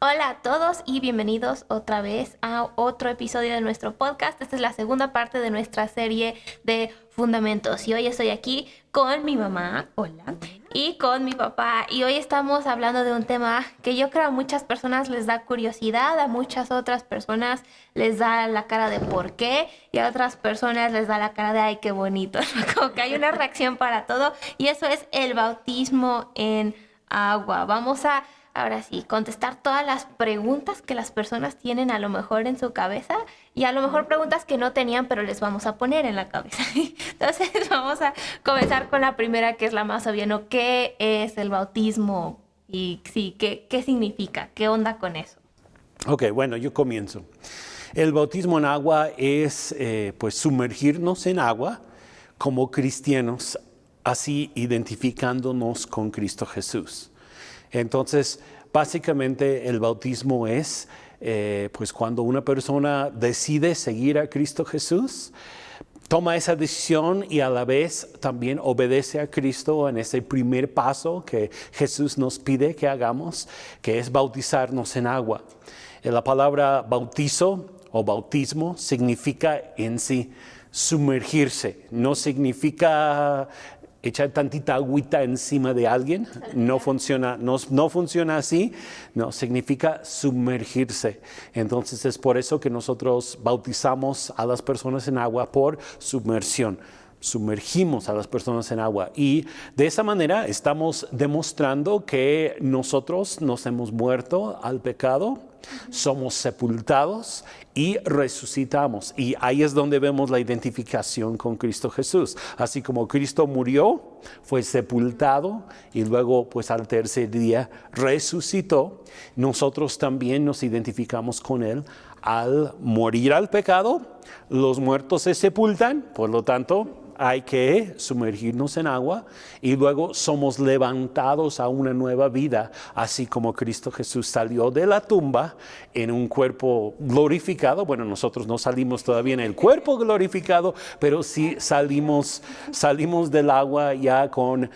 Hola a todos y bienvenidos otra vez a otro episodio de nuestro podcast. Esta es la segunda parte de nuestra serie de Fundamentos y hoy estoy aquí con mi mamá, hola, y con mi papá y hoy estamos hablando de un tema que yo creo a muchas personas les da curiosidad, a muchas otras personas les da la cara de por qué y a otras personas les da la cara de ay, qué bonito, como que hay una reacción para todo y eso es el bautismo en agua. Vamos a ahora sí, contestar todas las preguntas que las personas tienen a lo mejor en su cabeza y a lo mejor preguntas que no tenían, pero les vamos a poner en la cabeza. Entonces vamos a comenzar con la primera, que es la más obvia, ¿no? ¿Qué es el bautismo? Y sí, ¿qué significa? ¿Qué onda con eso? Ok, bueno, yo comienzo. El bautismo en agua es pues sumergirnos en agua como cristianos, así identificándonos con Cristo Jesús. Entonces, básicamente el bautismo es pues cuando una persona decide seguir a Cristo Jesús, toma esa decisión y a la vez también obedece a Cristo en ese primer paso que Jesús nos pide que hagamos, que es bautizarnos en agua. La palabra bautizo o bautismo significa en sí sumergirse, no significa echar tantita agüita encima de alguien, no funciona así, no, significa sumergirse. Entonces es por eso que nosotros bautizamos a las personas en agua por sumersión. Sumergimos a las personas en agua y de esa manera estamos demostrando que nosotros nos hemos muerto al pecado, somos sepultados y resucitamos. Y ahí es donde vemos la identificación con Cristo Jesús. Así como Cristo murió, fue sepultado y luego pues al tercer día resucitó, nosotros también nos identificamos con Él. Al morir al pecado, los muertos se sepultan, por lo tanto hay que sumergirnos en agua y luego somos levantados a una nueva vida, así como Cristo Jesús salió de la tumba en un cuerpo glorificado. Bueno, nosotros no salimos todavía en el cuerpo glorificado, pero sí salimos del agua ya con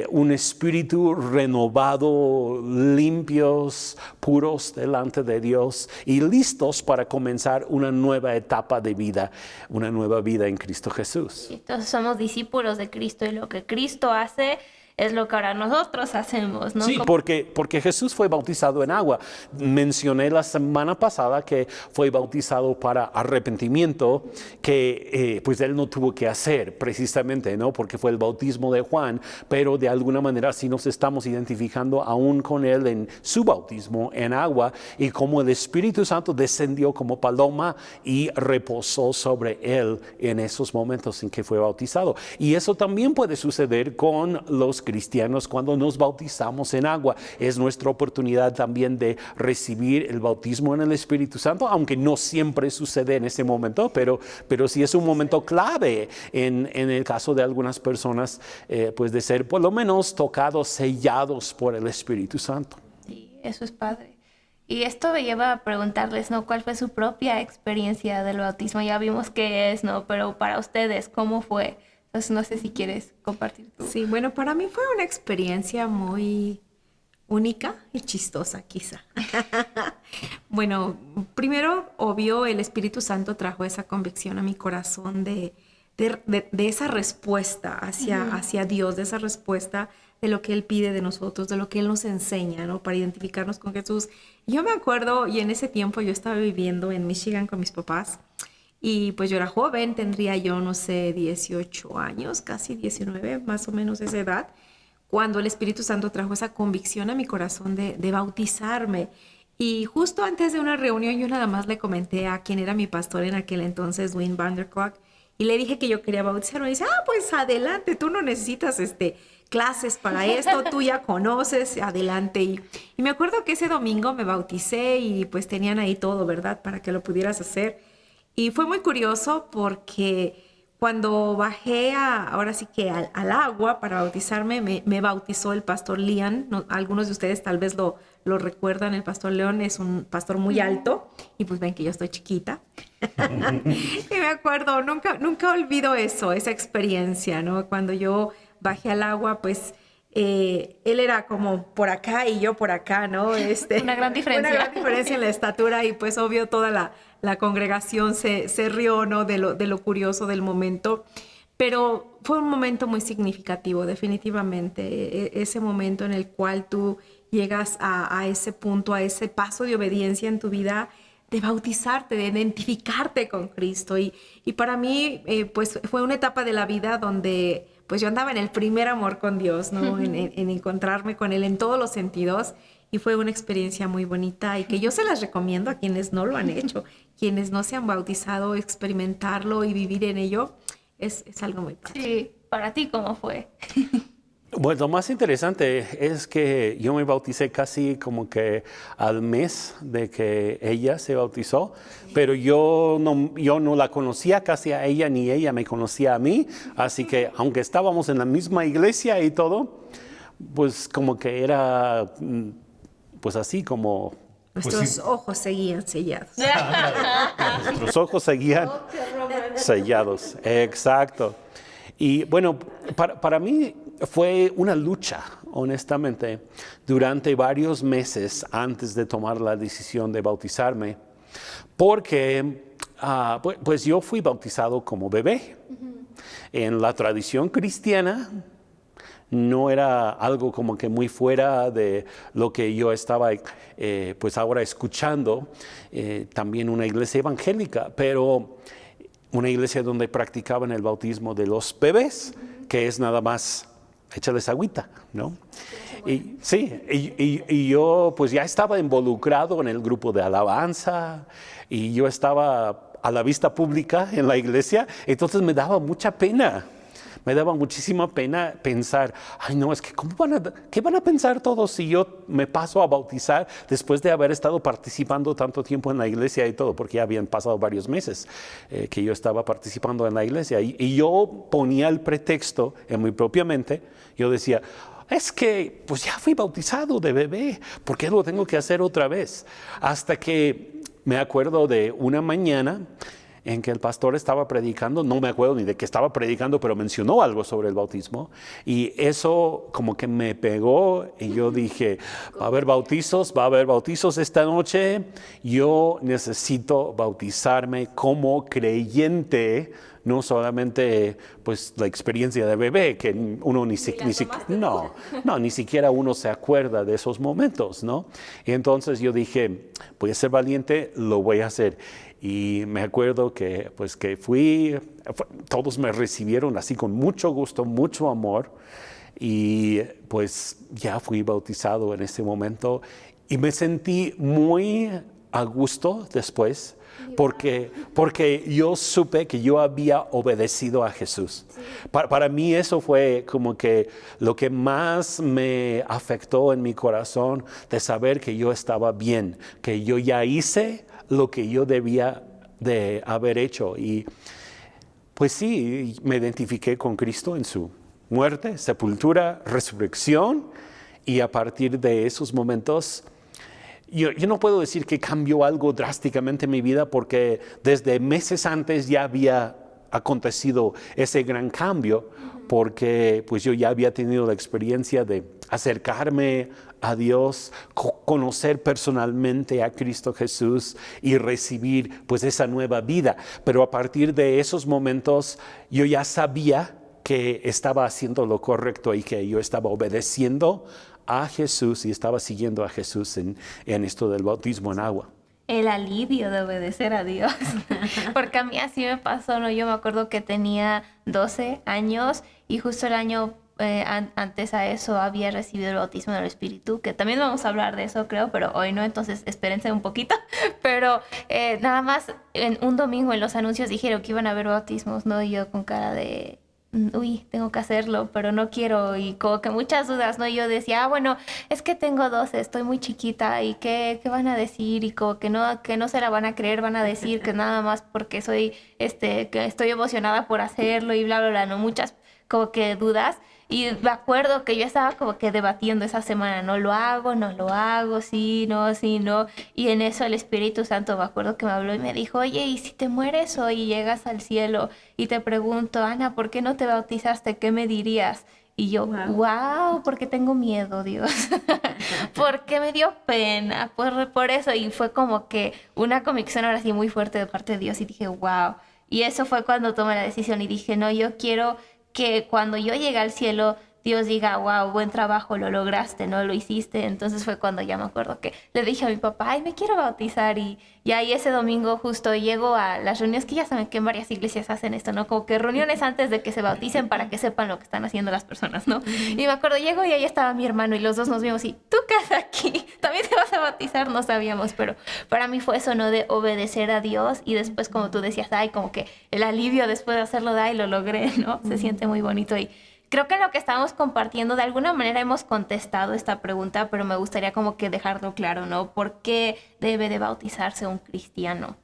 un espíritu renovado, limpios, puros delante de Dios y listos para comenzar una nueva etapa de vida, una nueva vida en Cristo Jesús. Entonces somos discípulos de Cristo y lo que Cristo hace es lo que ahora nosotros hacemos, ¿no? Sí, porque Jesús fue bautizado en agua. Mencioné la semana pasada que fue bautizado para arrepentimiento, que pues él no tuvo que hacer precisamente, ¿no? Porque fue el bautismo de Juan, pero de alguna manera sí nos estamos identificando aún con él en su bautismo en agua y como el Espíritu Santo descendió como paloma y reposó sobre él en esos momentos en que fue bautizado. Y eso también puede suceder con los cristianos cuando nos bautizamos en agua. Es nuestra oportunidad también de recibir el bautismo en el Espíritu Santo, aunque no siempre sucede en ese momento, pero sí es un momento clave en el caso de algunas personas, pues de ser por lo menos tocados, sellados por el Espíritu Santo. Sí, eso es padre. Y esto me lleva a preguntarles, ¿no? ¿Cuál fue su propia experiencia del bautismo? Ya vimos qué es, ¿no? Pero para ustedes, ¿cómo fue? Entonces, no sé si quieres compartir tú. Sí, bueno, para mí fue una experiencia muy única y chistosa, quizá. Bueno, primero, obvio, el Espíritu Santo trajo esa convicción a mi corazón de esa respuesta hacia Dios, de esa respuesta de lo que Él pide de nosotros, de lo que Él nos enseña, ¿no? Para identificarnos con Jesús. Yo me acuerdo, y en ese tiempo yo estaba viviendo en Michigan con mis papás, y pues yo era joven, tendría yo, no sé, 18 años, casi 19, más o menos esa edad, cuando el Espíritu Santo trajo esa convicción a mi corazón de bautizarme. Y justo antes de una reunión yo nada más le comenté a quien era mi pastor en aquel entonces, Wayne Vanderklok, y le dije que yo quería bautizarme. Y dice, pues adelante, tú no necesitas clases para esto, tú ya conoces, adelante. Y me acuerdo que ese domingo me bauticé y pues tenían ahí todo, ¿verdad? Para que lo pudieras hacer. Y fue muy curioso porque cuando bajé ahora sí que al agua para bautizarme, me bautizó el pastor Leon. No, algunos de ustedes tal vez lo recuerdan. El pastor Leon es un pastor muy alto y pues ven que yo estoy chiquita. Y me acuerdo, nunca olvido esa experiencia, ¿no? Cuando yo bajé al agua, pues él era como por acá y yo por acá, ¿no? Una gran diferencia. Una gran diferencia en la estatura y pues obvio toda la congregación se rió, ¿no? De lo curioso del momento. Pero fue un momento muy significativo, definitivamente. Ese momento en el cual tú llegas a ese punto, a ese paso de obediencia en tu vida, de bautizarte, de identificarte con Cristo. Y para mí, pues fue una etapa de la vida donde pues yo andaba en el primer amor con Dios, ¿no? En encontrarme con Él en todos los sentidos. Y fue una experiencia muy bonita y que yo se las recomiendo a quienes no lo han hecho, quienes no se han bautizado, experimentarlo y vivir en ello. Es algo muy padre. Sí, para ti, ¿cómo fue? Bueno, lo más interesante es que yo me bauticé casi como que al mes de que ella se bautizó, pero yo no la conocía casi a ella, ni ella me conocía a mí, así que aunque estábamos en la misma iglesia y todo, pues como que era, pues así como... Nuestros ojos seguían sellados. Nuestros ojos seguían sellados, exacto. Y bueno, para mí fue una lucha, honestamente, durante varios meses antes de tomar la decisión de bautizarme, porque pues yo fui bautizado como bebé. En la tradición cristiana no era algo como que muy fuera de lo que yo estaba pues ahora escuchando, también una iglesia evangélica, pero una iglesia donde practicaban el bautismo de los bebés, que es nada más échales agüita, ¿no? Y, sí, y yo pues ya estaba involucrado en el grupo de alabanza y yo estaba a la vista pública en la iglesia, entonces me daba mucha pena. Me daba muchísima pena pensar, ay no, es que ¿qué van a pensar todos si yo me paso a bautizar después de haber estado participando tanto tiempo en la iglesia y todo? Porque ya habían pasado varios meses que yo estaba participando en la iglesia. Y yo ponía el pretexto en mi propia mente, yo decía, es que pues ya fui bautizado de bebé, ¿por qué lo tengo que hacer otra vez? Hasta que me acuerdo de una mañana en que el pastor estaba predicando, no me acuerdo ni de qué estaba predicando, pero mencionó algo sobre el bautismo y eso como que me pegó y yo dije, va a haber bautizos esta noche, yo necesito bautizarme como creyente, no solamente pues la experiencia de bebé, que uno ni siquiera uno se acuerda de esos momentos, ¿no? Y entonces yo dije, voy a ser valiente, lo voy a hacer. Y me acuerdo que fui, todos me recibieron así con mucho gusto, mucho amor. Y pues ya fui bautizado en ese momento y me sentí muy a gusto después porque yo supe que yo había obedecido a Jesús. Sí. Para mí eso fue como que lo que más me afectó en mi corazón, de saber que yo estaba bien, que yo ya hice lo que yo debía de haber hecho. Y pues sí, me identifiqué con Cristo en su muerte, sepultura, resurrección, y a partir de esos momentos yo no puedo decir que cambió algo drásticamente en mi vida, porque desde meses antes ya había acontecido ese gran cambio, porque pues yo ya había tenido la experiencia de acercarme a Dios, conocer personalmente a Cristo Jesús y recibir pues esa nueva vida. Pero a partir de esos momentos yo ya sabía que estaba haciendo lo correcto y que yo estaba obedeciendo a Jesús y estaba siguiendo a Jesús en esto del bautismo en agua. El alivio de obedecer a Dios, porque a mí así me pasó, ¿no? Yo me acuerdo que tenía 12 años y justo el año antes a eso había recibido el bautismo del Espíritu, que también vamos a hablar de eso, creo, pero hoy no, entonces espérense un poquito. Pero nada más en un domingo en los anuncios dijeron que iban a haber bautismos, ¿no? Y yo con cara de... uy, tengo que hacerlo, pero no quiero, y como que muchas dudas, ¿no? Y yo decía, bueno, es que tengo 12, estoy muy chiquita, y ¿qué van a decir? Y como que no se la van a creer, van a decir que nada más porque soy, que estoy emocionada por hacerlo, y bla, bla, bla, ¿no? Muchas como que dudas, y me acuerdo que yo estaba como que debatiendo esa semana, no lo hago, sí, no, y en eso el Espíritu Santo, me acuerdo que me habló y me dijo, oye, ¿y si te mueres hoy y llegas al cielo y te pregunto, Ana, ¿por qué no te bautizaste? ¿Qué me dirías? Y yo, wow, ¿por qué tengo miedo, Dios? ¿Por qué me dio pena? Por eso, y fue como que una convicción ahora sí muy fuerte de parte de Dios y dije, wow. Y eso fue cuando tomé la decisión y dije, no, yo quiero que cuando yo llegue al cielo, Dios diga, wow, buen trabajo, lo lograste, ¿no? Lo hiciste. Entonces fue cuando ya me acuerdo que le dije a mi papá, ay, me quiero bautizar. Y ahí ese domingo justo llego a las reuniones, que ya saben que en varias iglesias hacen esto, ¿no? Como que reuniones antes de que se bauticen para que sepan lo que están haciendo las personas, ¿no? Y me acuerdo, llego y ahí estaba mi hermano y los dos nos vimos y, ¿tú qué haces aquí? ¿También te vas a bautizar? No sabíamos, pero para mí fue eso, ¿no? De obedecer a Dios y después, como tú decías, ay, como que el alivio después de hacerlo, ay, lo logré, ¿no? Se siente muy bonito y creo que en lo que estamos compartiendo, de alguna manera hemos contestado esta pregunta, pero me gustaría como que dejarlo claro, ¿no? ¿Por qué debe de bautizarse un cristiano?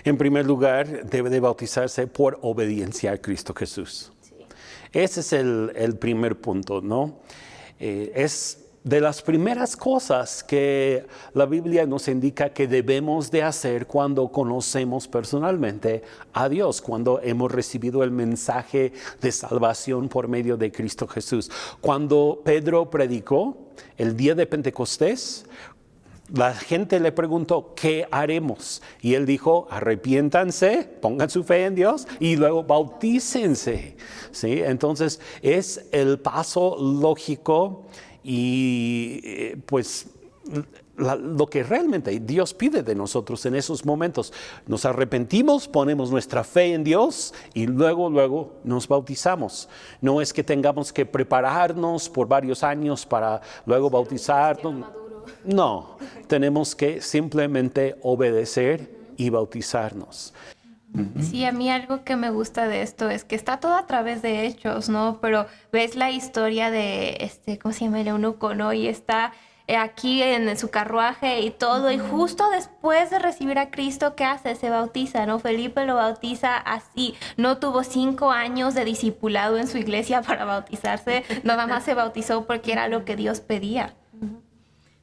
En primer lugar, debe de bautizarse por obediencia a Cristo Jesús. Sí. Ese es el primer punto, ¿no? Es de las primeras cosas que la Biblia nos indica que debemos de hacer cuando conocemos personalmente a Dios, cuando hemos recibido el mensaje de salvación por medio de Cristo Jesús. Cuando Pedro predicó el día de Pentecostés, la gente le preguntó, ¿qué haremos? Y él dijo, arrepiéntanse, pongan su fe en Dios y luego bautícense. ¿Sí? Entonces es el paso lógico y pues lo que realmente Dios pide de nosotros en esos momentos. Nos arrepentimos, ponemos nuestra fe en Dios y luego nos bautizamos. No es que tengamos que prepararnos por varios años para luego bautizarnos. No, tenemos que simplemente obedecer y bautizarnos. Sí, a mí algo que me gusta de esto es que está todo a través de hechos, ¿no? Pero ves la historia de, ¿cómo se llama? El eunuco, ¿no? Y está aquí en su carruaje y todo, y justo después de recibir a Cristo, ¿qué hace? Se bautiza, ¿no? Felipe lo bautiza así, no tuvo 5 años de discipulado en su iglesia para bautizarse, nada más se bautizó porque era lo que Dios pedía.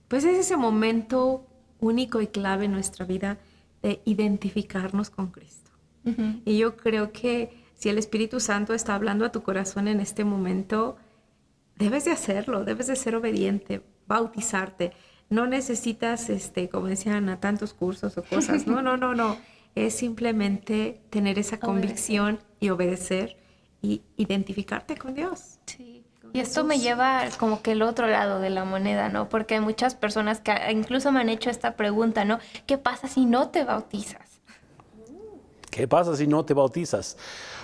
Pues es ese momento único y clave en nuestra vida de identificarnos con Cristo. Y yo creo que si el Espíritu Santo está hablando a tu corazón en este momento, debes de hacerlo, debes de ser obediente, bautizarte. No necesitas, como decían, a tantos cursos o cosas. No. Es simplemente tener esa convicción y obedecer y identificarte con Dios. Sí. Y esto me lleva como que el otro lado de la moneda, ¿no? Porque hay muchas personas que incluso me han hecho esta pregunta, ¿no? ¿Qué pasa si no te bautizas? ¿Qué pasa si no te bautizas?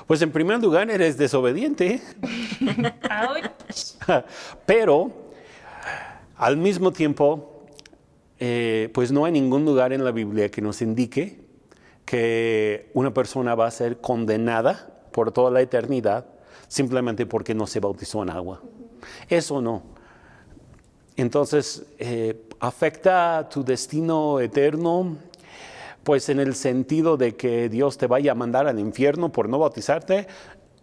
Pues en primer lugar eres desobediente. Pero al mismo tiempo, pues no hay ningún lugar en la Biblia que nos indique que una persona va a ser condenada por toda la eternidad simplemente porque no se bautizó en agua. Eso no. Entonces, ¿afecta tu destino eterno? Pues en el sentido de que Dios te vaya a mandar al infierno por no bautizarte,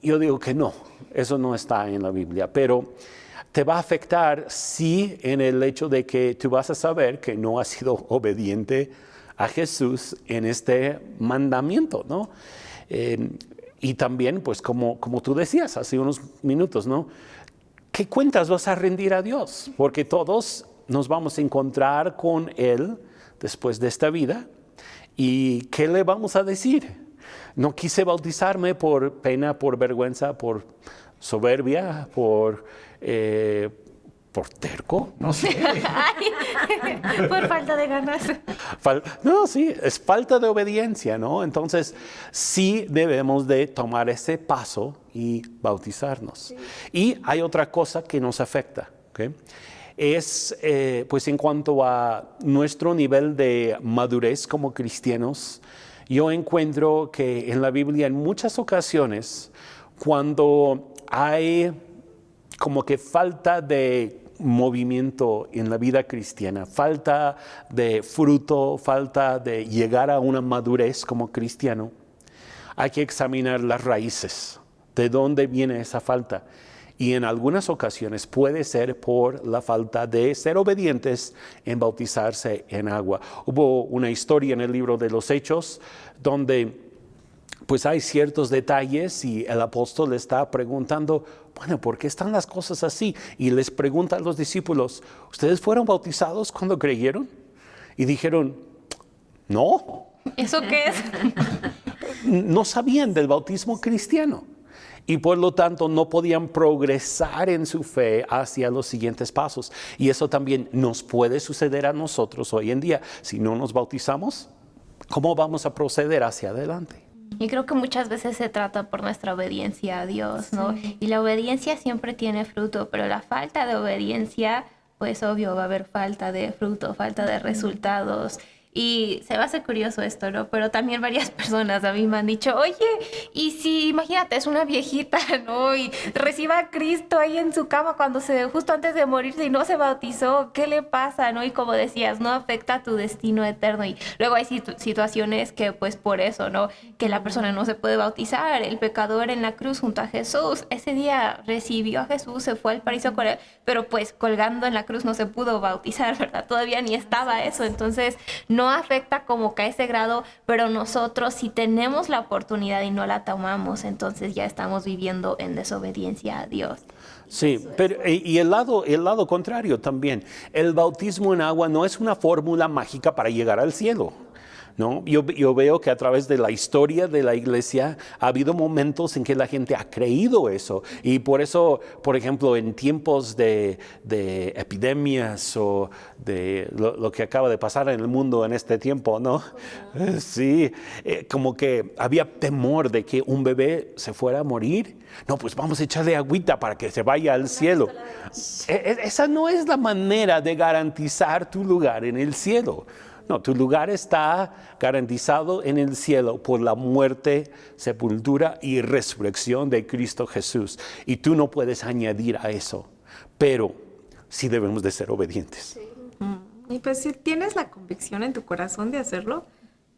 yo digo que no, eso no está en la Biblia, pero te va a afectar sí en el hecho de que tú vas a saber que no has sido obediente a Jesús en este mandamiento, ¿no? Y también, pues como tú decías hace unos minutos, ¿no? ¿Qué cuentas vas a rendir a Dios? Porque todos nos vamos a encontrar con Él después de esta vida. ¿Y qué le vamos a decir? No quise bautizarme por pena, por vergüenza, por soberbia, por terco, no sé. Por falta de ganas. No, sí, es falta de obediencia, ¿no? Entonces, sí debemos de tomar ese paso y bautizarnos. Sí. Y hay otra cosa que nos afecta, ¿ok? Es pues en cuanto a nuestro nivel de madurez como cristianos, yo encuentro que en la Biblia en muchas ocasiones, cuando hay como que falta de movimiento en la vida cristiana, falta de fruto, falta de llegar a una madurez como cristiano, hay que examinar las raíces, de dónde viene esa falta. Y en algunas ocasiones puede ser por la falta de ser obedientes en bautizarse en agua. Hubo una historia en el libro de los Hechos donde pues hay ciertos detalles y el apóstol está preguntando, bueno, ¿por qué están las cosas así? Y les pregunta a los discípulos, ¿ustedes fueron bautizados cuando creyeron? Y dijeron, no. ¿Eso qué es? No sabían del bautismo cristiano. Y por lo tanto no podían progresar en su fe hacia los siguientes pasos. Y eso también nos puede suceder a nosotros hoy en día. Si no nos bautizamos, ¿cómo vamos a proceder hacia adelante? Y creo que muchas veces se trata por nuestra obediencia a Dios, ¿no? Sí. Y la obediencia siempre tiene fruto, pero la falta de obediencia, pues obvio va a haber falta de fruto, falta de resultados. Y se va a hacer curioso esto, ¿no? Pero también varias personas a mí me han dicho, oye, y si, imagínate, es una viejita, ¿no? Y reciba a Cristo ahí en su cama justo antes de morirse y no se bautizó, ¿qué le pasa, no? Y como decías, no afecta tu destino eterno. Y luego hay situaciones que, pues, por eso, ¿no? Que la persona no se puede bautizar. El pecador en la cruz junto a Jesús, ese día recibió a Jesús, se fue al paraíso con él, pero pues colgando en la cruz no se pudo bautizar, ¿verdad? Todavía ni estaba eso, entonces no afecta como que a ese grado, pero nosotros si tenemos la oportunidad y no la tomamos, entonces ya estamos viviendo en desobediencia a Dios. Sí, pero y el lado contrario también. El bautismo en agua no es una fórmula mágica para llegar al cielo. ¿No? Yo veo que a través de la historia de la iglesia ha habido momentos en que la gente ha creído eso y por eso, por ejemplo, en tiempos de epidemias o de lo que acaba de pasar en el mundo en este tiempo, ¿no? Sí, como que había temor de que un bebé se fuera a morir. No, pues vamos a echarle agüita para que se vaya al cielo. Esa no es la manera de garantizar tu lugar en el cielo. No, tu lugar está garantizado en el cielo por la muerte, sepultura y resurrección de Cristo Jesús. Y tú no puedes añadir a eso, pero sí debemos de ser obedientes. Sí. Y pues si tienes la convicción en tu corazón de hacerlo,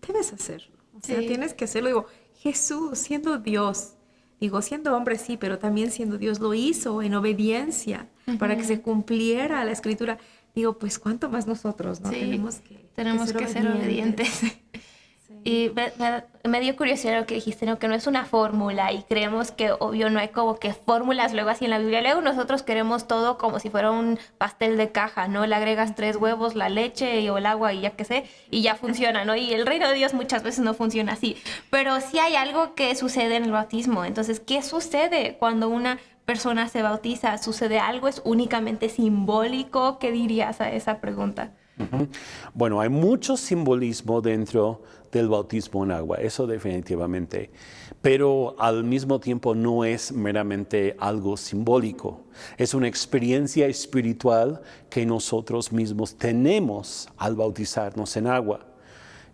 debes hacerlo. O sea, tienes que hacerlo. Digo, Jesús, siendo Dios, siendo hombre sí, pero también siendo Dios, lo hizo en obediencia para que se cumpliera la Escritura. Digo, pues cuánto más nosotros, ¿no? Sí, tenemos que ser obedientes. Sí. Y me dio curiosidad lo que dijiste, ¿no? Que no es una fórmula y creemos que obvio no hay como que fórmulas luego así en la Biblia. Luego nosotros queremos todo como si fuera un pastel de caja, ¿no? Le agregas 3 huevos, la leche o el agua y ya que sé, y ya funciona, ¿no? Y el reino de Dios muchas veces no funciona así. Pero sí hay algo que sucede en el bautismo. Entonces, ¿qué sucede cuando una persona se bautiza? ¿Sucede algo? ¿Es únicamente simbólico? ¿Qué dirías a esa pregunta? Bueno, hay mucho simbolismo dentro del bautismo en agua, eso definitivamente, pero al mismo tiempo no es meramente algo simbólico, es una experiencia espiritual que nosotros mismos tenemos al bautizarnos en agua.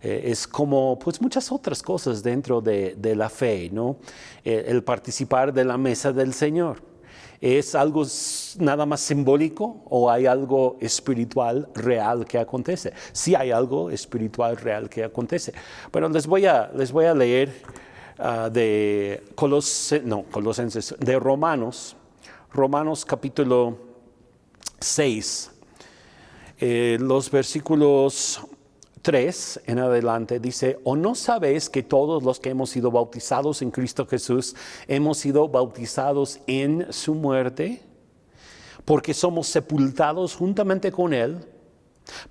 Es como pues muchas otras cosas dentro de la fe, ¿no? El participar de la mesa del Señor. ¿Es algo nada más simbólico o hay algo espiritual real que acontece? Sí hay algo espiritual real que acontece. Bueno, les voy a leer de Colosenses, de Romanos capítulo 6, los versículos 3 en adelante dice, ¿o no sabéis que todos los que hemos sido bautizados en Cristo Jesús hemos sido bautizados en su muerte? Porque somos sepultados juntamente con Él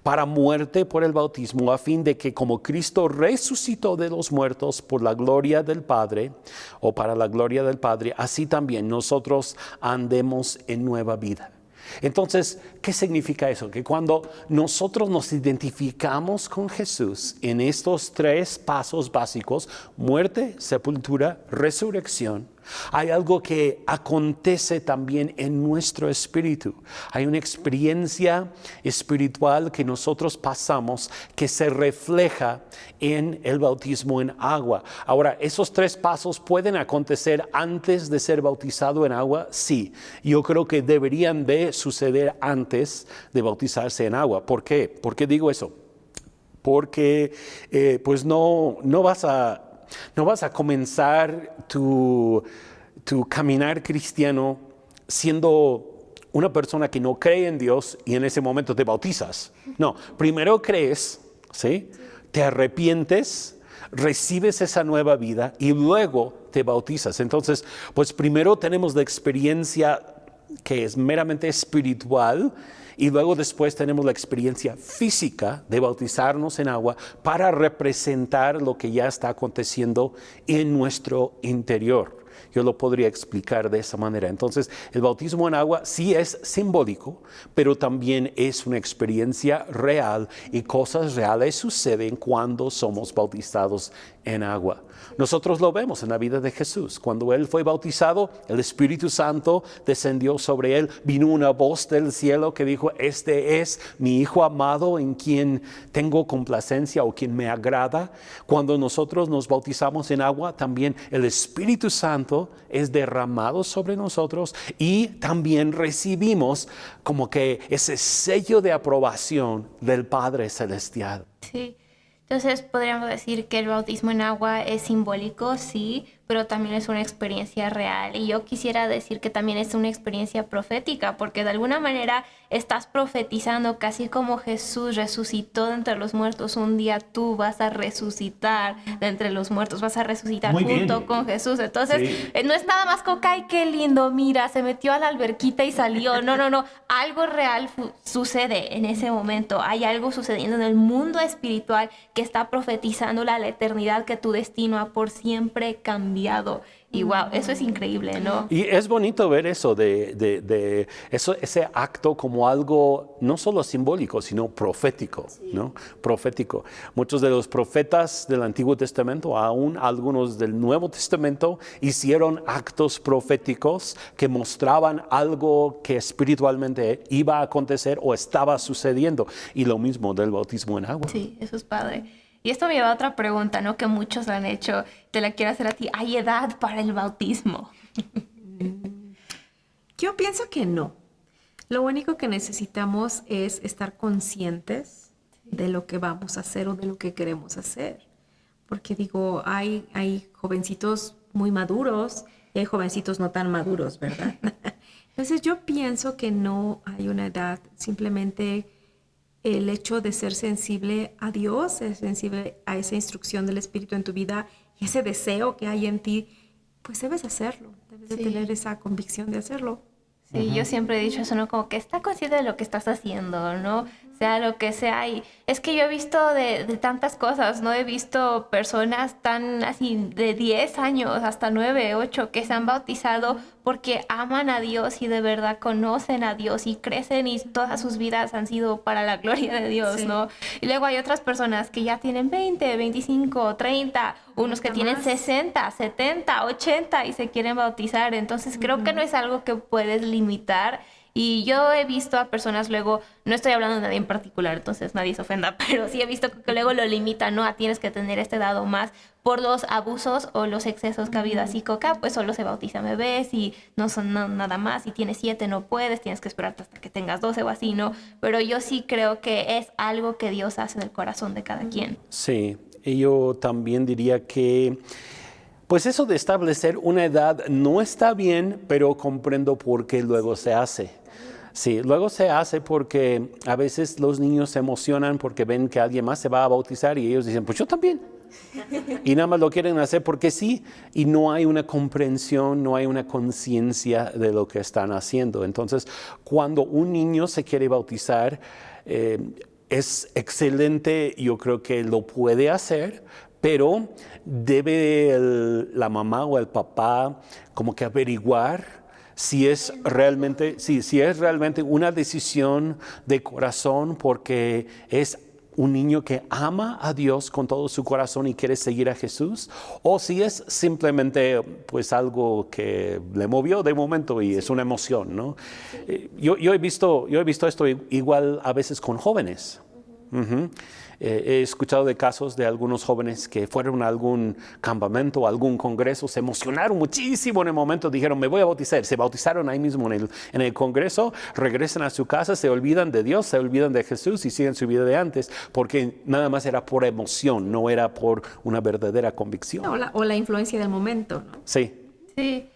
para muerte por el bautismo, a fin de que como Cristo resucitó de los muertos por la gloria del Padre, o para la gloria del Padre, así también nosotros andemos en nueva vida. Entonces, ¿qué significa eso? Que cuando nosotros nos identificamos con Jesús en estos 3 pasos básicos, muerte, sepultura, resurrección, hay algo que acontece también en nuestro espíritu. Hay una experiencia espiritual que nosotros pasamos que se refleja en el bautismo en agua. Ahora, ¿esos 3 pasos pueden acontecer antes de ser bautizado en agua? Sí, yo creo que deberían de suceder antes de bautizarse en agua. ¿Por qué? ¿Por qué digo eso? Porque pues no vas a comenzar tu caminar cristiano siendo una persona que no cree en Dios y en ese momento te bautizas. No, primero crees, ¿sí? Te arrepientes, recibes esa nueva vida y luego te bautizas. Entonces, pues primero tenemos la experiencia que es meramente espiritual y luego después tenemos la experiencia física de bautizarnos en agua para representar lo que ya está aconteciendo en nuestro interior. Yo lo podría explicar de esa manera. Entonces, el bautismo en agua sí es simbólico, pero también es una experiencia real y cosas reales suceden cuando somos bautizados en agua. Nosotros lo vemos en la vida de Jesús. Cuando Él fue bautizado, el Espíritu Santo descendió sobre Él. Vino una voz del cielo que dijo, este es mi Hijo amado en quien tengo complacencia o quien me agrada. Cuando nosotros nos bautizamos en agua, también el Espíritu Santo es derramado sobre nosotros y también recibimos como que ese sello de aprobación del Padre Celestial. Sí. Entonces podríamos decir que el bautismo en agua es simbólico, sí, pero también es una experiencia real. Y yo quisiera decir que también es una experiencia profética, porque de alguna manera estás profetizando, casi como Jesús resucitó de entre los muertos. Un día tú vas a resucitar de entre los muertos, vas a resucitar Muy junto bien. con Jesús. Entonces, Sí. no es nada más como, ay, qué lindo, mira, se metió a la alberquita y salió. No, no, no. Algo real sucede en ese momento. Hay algo sucediendo en el mundo espiritual que está profetizando la eternidad, que tu destino ha por siempre cambiado. Y wow, eso es increíble, ¿no? Y es bonito ver eso, ese acto como algo no solo simbólico, sino profético, ¿no? Profético. Muchos de los profetas del Antiguo Testamento, aún algunos del Nuevo Testamento, hicieron actos proféticos que mostraban algo que espiritualmente iba a acontecer o estaba sucediendo. Y lo mismo del bautismo en agua. Sí, eso es padre. Y esto me lleva a otra pregunta, ¿no? Que muchos han hecho. Te la quiero hacer a ti. ¿Hay edad para el bautismo? Yo pienso que no. Lo único que necesitamos es estar conscientes de lo que vamos a hacer o de lo que queremos hacer. Porque digo, hay jovencitos muy maduros y hay jovencitos no tan maduros, ¿verdad? Entonces yo pienso que no hay una edad, simplemente el hecho de ser sensible a Dios, ser sensible a esa instrucción del Espíritu en tu vida y ese deseo que hay en ti, pues debes hacerlo, debes de tener esa convicción de hacerlo. Sí, yo siempre he dicho eso, ¿no? Como que está consciente de lo que estás haciendo, ¿no? Sea lo que sea. Y es que yo he visto de tantas cosas, ¿no? He visto personas tan así de 10 años hasta 9, 8 que se han bautizado porque aman a Dios y de verdad conocen a Dios y crecen y todas sus vidas han sido para la gloria de Dios, Sí. ¿no? Y luego hay otras personas que ya tienen 20, 25, 30, unos que Hasta tienen más. 60, 70, 80 y se quieren bautizar. Entonces creo que no es algo que puedes limitar. Y yo he visto a personas luego, no estoy hablando de nadie en particular, entonces nadie se ofenda, pero sí he visto que luego lo limitan, ¿no? A tienes que tener este dado más por los abusos o los excesos que ha habido. Así que acá pues solo se bautiza bebés y no son nada más. Si tienes 7 no puedes, tienes que esperarte hasta que tengas 12 o así, ¿no? Pero yo sí creo que es algo que Dios hace en el corazón de cada quien. Sí, y yo también diría que pues eso de establecer una edad no está bien, pero comprendo por qué luego se hace. Sí, luego se hace porque a veces los niños se emocionan porque ven que alguien más se va a bautizar y ellos dicen, pues yo también. Y nada más lo quieren hacer porque sí, y no hay una comprensión, no hay una conciencia de lo que están haciendo. Entonces, cuando un niño se quiere bautizar, es excelente, yo creo que lo puede hacer, pero debe la mamá o el papá como que averiguar si es realmente una decisión de corazón porque es un niño que ama a Dios con todo su corazón y quiere seguir a Jesús, o si es simplemente pues algo que le movió de momento y es una emoción, ¿no? Yo he visto esto igual a veces con jóvenes. Uh-huh. He escuchado de casos de algunos jóvenes que fueron a algún campamento, a algún congreso, se emocionaron muchísimo en el momento, dijeron, me voy a bautizar, se bautizaron ahí mismo en el congreso, regresan a su casa, se olvidan de Dios, se olvidan de Jesús y siguen su vida de antes, porque nada más era por emoción, no era por una verdadera convicción. O la influencia del momento, ¿no? Sí. Sí,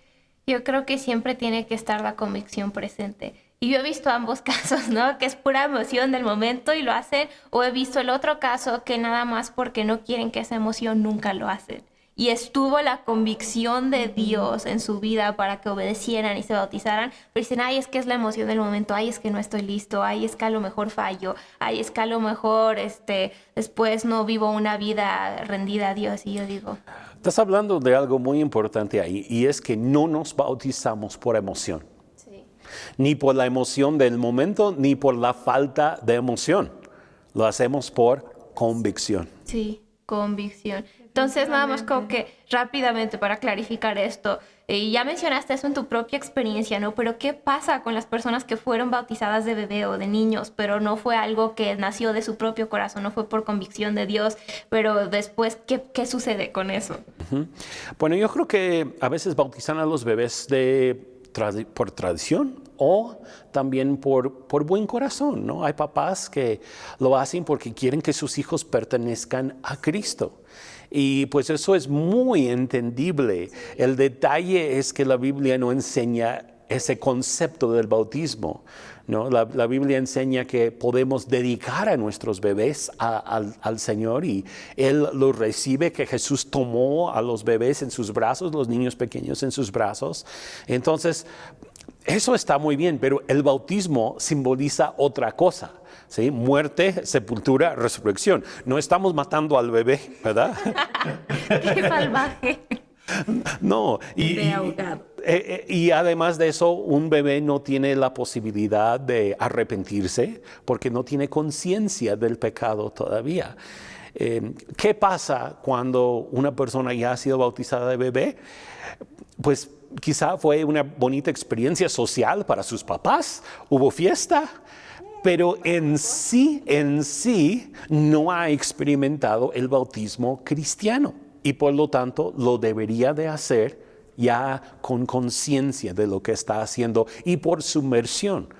yo creo que siempre tiene que estar la convicción presente. Y yo he visto ambos casos, ¿no? Que es pura emoción del momento y lo hacen. O he visto el otro caso que nada más porque no quieren que esa emoción nunca lo hacen. Y estuvo la convicción de Dios en su vida para que obedecieran y se bautizaran. Pero dicen, ay, es que es la emoción del momento. Ay, es que no estoy listo. Ay, es que a lo mejor fallo. Ay, es que a lo mejor después no vivo una vida rendida a Dios. Y yo digo... Estás hablando de algo muy importante ahí, y es que no nos bautizamos por emoción. Sí. Ni por la emoción del momento, ni por la falta de emoción. Lo hacemos por convicción. Sí, convicción. Entonces, nada más como que rápidamente para clarificar esto, ya mencionaste eso en tu propia experiencia, ¿no? Pero ¿qué pasa con las personas que fueron bautizadas de bebé o de niños, pero no fue algo que nació de su propio corazón, no fue por convicción de Dios, pero después, ¿qué sucede con eso? Bueno, yo creo que a veces bautizan a los bebés por tradición o también por buen corazón, ¿no? Hay papás que lo hacen porque quieren que sus hijos pertenezcan a Cristo. Y pues eso es muy entendible. El detalle es que la Biblia no enseña ese concepto del bautismo, ¿no? La Biblia enseña que podemos dedicar a nuestros bebés al Señor y Él los recibe, que Jesús tomó a los bebés en sus brazos, los niños pequeños en sus brazos. Entonces, eso está muy bien, pero el bautismo simboliza otra cosa. ¿Sí? Muerte, sepultura, resurrección. No estamos matando al bebé, ¿verdad? ¡Qué salvaje! No. Y además de eso, un bebé no tiene la posibilidad de arrepentirse porque no tiene conciencia del pecado todavía. ¿Qué pasa cuando una persona ya ha sido bautizada de bebé? Pues quizá fue una bonita experiencia social para sus papás, hubo fiesta, pero en sí no ha experimentado el bautismo cristiano y por lo tanto lo debería de hacer ya con conciencia de lo que está haciendo y por sumersión,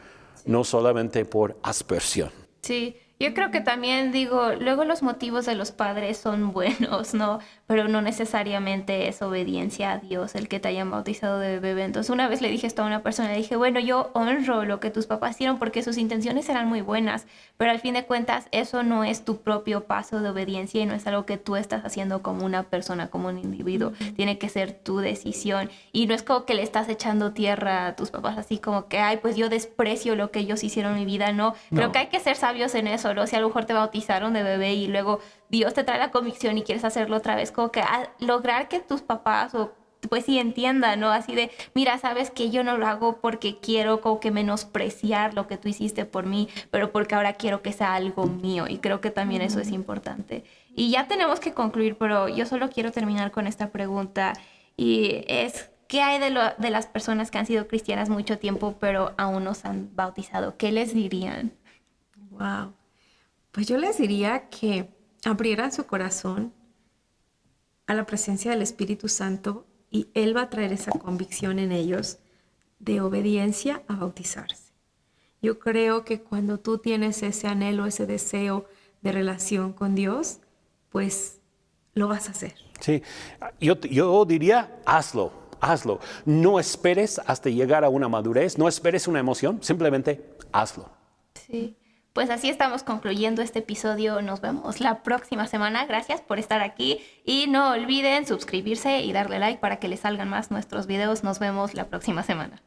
no solamente por aspersión. Sí, yo creo que también digo, luego los motivos de los padres son buenos, ¿no? Pero no necesariamente es obediencia a Dios el que te hayan bautizado de bebé. Entonces una vez le dije esto a una persona, le dije, bueno, yo honro lo que tus papás hicieron porque sus intenciones eran muy buenas, pero al fin de cuentas eso no es tu propio paso de obediencia y no es algo que tú estás haciendo como una persona, como un individuo. Tiene que ser tu decisión y no es como que le estás echando tierra a tus papás así como que, ay, pues yo desprecio lo que ellos hicieron en mi vida. No, creo que hay que ser sabios en eso, ¿no? Si a lo mejor te bautizaron de bebé y luego Dios te trae la convicción y quieres hacerlo otra vez, como que lograr que tus papás o pues sí entiendan, ¿no? Así de, mira, sabes que yo no lo hago porque quiero como que menospreciar lo que tú hiciste por mí, pero porque ahora quiero que sea algo mío y creo que también eso es importante. Y ya tenemos que concluir, pero yo solo quiero terminar con esta pregunta y es, ¿qué hay de las personas que han sido cristianas mucho tiempo pero aún no se han bautizado? ¿Qué les dirían? Wow. Pues yo les diría que abrieran su corazón a la presencia del Espíritu Santo y Él va a traer esa convicción en ellos de obediencia a bautizarse. Yo creo que cuando tú tienes ese anhelo, ese deseo de relación con Dios, pues lo vas a hacer. Sí, yo diría, hazlo. No esperes hasta llegar a una madurez, no esperes una emoción, simplemente hazlo. Sí. Pues así estamos concluyendo este episodio. Nos vemos la próxima semana. Gracias por estar aquí. Y no olviden suscribirse y darle like para que les salgan más nuestros videos. Nos vemos la próxima semana.